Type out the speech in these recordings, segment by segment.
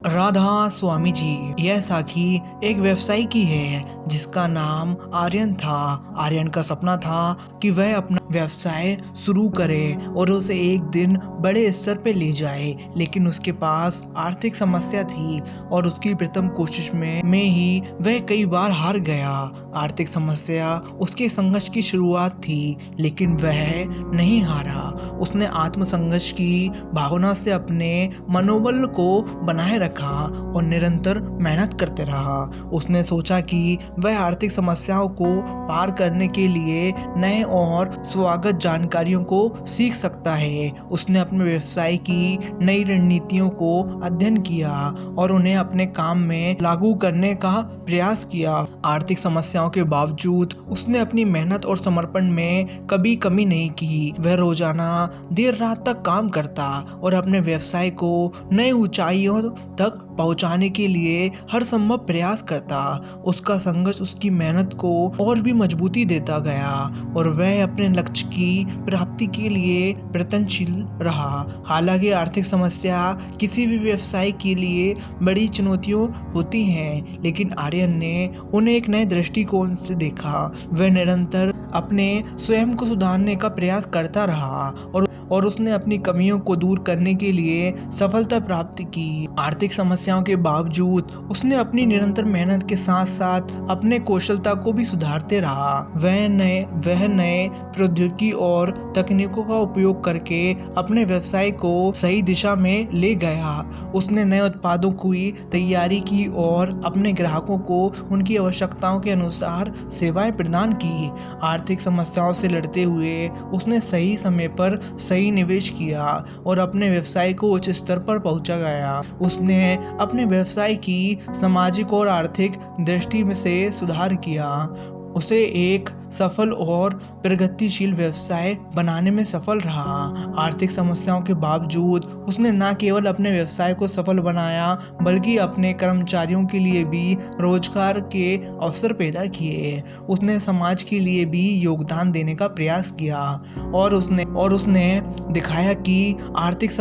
राधा स्वामी जी, यह साखी एक व्यवसायी की है जिसका नाम आर्यन था। आर्यन का सपना था कि वह अपना व्यवसाय शुरू करे और उसे एक दिन बड़े स्तर पे ले जाए, लेकिन उसके पास आर्थिक समस्या थी और उसकी प्रथम कोशिश में ही वह कई बार हार गया। आर्थिक समस्या उसके संघर्ष की शुरुआत थी, लेकिन वह नहीं हारा। उसने आत्मसंघर्ष की भावना से अपने मनोबल को बनाए रखा और निरंतर मेहनत करते रहा। उसने सोचा कि वह आर्थिक समस्याओं को पार करने के लिए नए और स्वागत जानकारियों को सीख सकता है। उसने अपने व्यवसाय की नई रणनीतियों को अध्ययन किया और उन्हें अपने काम में लागू करने का प्रयास किया। आर्थिक समस्याओं के बावजूद उसने अपनी मेहनत और समर्पण में कभी कमी नहीं की। वह रोजाना देर रात तक काम करता और अपने व्यवसाय को नई ऊंचाइयों तक पहुंचाने के लिए हर संभव प्रयास करता। उसका संघर्ष उसकी मेहनत को और भी मजबूती देता गया और वह अपने लक्ष्य की प्राप्ति के लिए प्रयत्नशील रहा। हालांकि आर्थिक समस्या किसी भी व्यवसाय के लिए बड़ी चुनौतियां होती हैं, लेकिन आर्यन ने उन्हें एक नए दृष्टिकोण से देखा। वह निरंतर अपने स्वयं को सुधारने का प्रयास करता रहा और उसने अपनी कमियों को दूर करने के लिए सफलता प्राप्त की। आर्थिक समस्याओं के बावजूद उसने अपनी निरंतर मेहनत के साथ साथ अपने कौशलता को भी सुधारते रहा। वह नए प्रौद्योगिकी और तकनीकों का उपयोग करके अपने व्यवसाय को सही दिशा में ले गया। उसने नए उत्पादों की तैयारी की और अपने ग्राहकों को उनकी आवश्यकताओं के अनुसार सेवाएं प्रदान की। आर्थिक समस्याओं से लड़ते हुए उसने सही समय पर सही निवेश किया और अपने व्यवसाय को उच्च स्तर पर पहुंचा गया। उसने अपने व्यवसाय की सामाजिक और आर्थिक दृष्टि में से सुधार किया। उसे एक सफल और प्रगतिशील व्यवसाय बनाने में सफल रहा। आर्थिक समस्याओं के बावजूद उसने न केवल अपने व्यवसाय को सफल बनाया, बल्कि अपने कर्मचारियों के लिए भी रोजगार के अवसर पैदा किए। उसने समाज के लिए भी योगदान देने का प्रयास किया और उसने दिखाया कि आर्थिक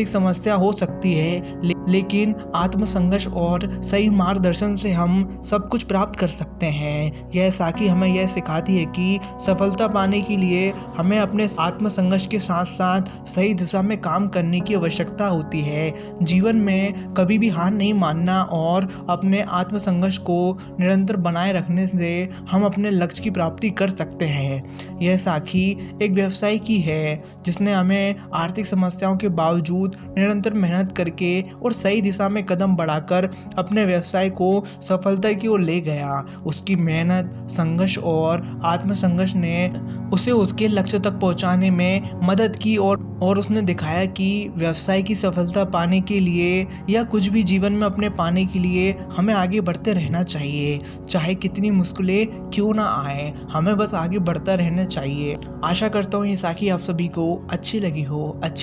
समस्या हो सकती है, लेकिन आत्मसंघर्ष और सही मार्गदर्शन से हम सब कुछ प्राप्त कर सकते हैं। यह साखी हमें यह सिखाती है कि सफलता पाने के लिए हमें अपने आत्मसंघर्ष के साथ साथ सही दिशा में काम करने की आवश्यकता होती है। जीवन में कभी भी हार नहीं मानना और अपने आत्मसंघर्ष को निरंतर बनाए रखने से हम अपने लक्ष्य की प्राप्ति कर सकते हैं। यह साखी एक व्यवसाय की है जिसने हमें आर्थिक समस्याओं के बावजूद निरंतर मेहनत करके और सही दिशा में कदम बढ़ाकर अपने व्यवसाय को सफलता की ओर ले गया। उसकी मेहनत, संघर्ष और आत्मसंघर्ष ने उसे उसके लक्ष्य तक पहुंचाने में मदद की और उसने दिखाया कि व्यवसाय की सफलता पाने के लिए या कुछ भी जीवन में अपने पाने के लिए हमें आगे बढ़ते रहना चाहिए। चाहे कितनी मुश्किलें क्यों ना आए, हमें बस आगे बढ़ता रहना चाहिए। आशा करता हूँ ये साखी आप सभी को अच्छी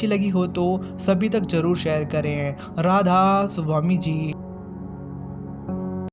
लगी हो तो सभी तक जरूर शेयर करें। राधा स्वामी जी।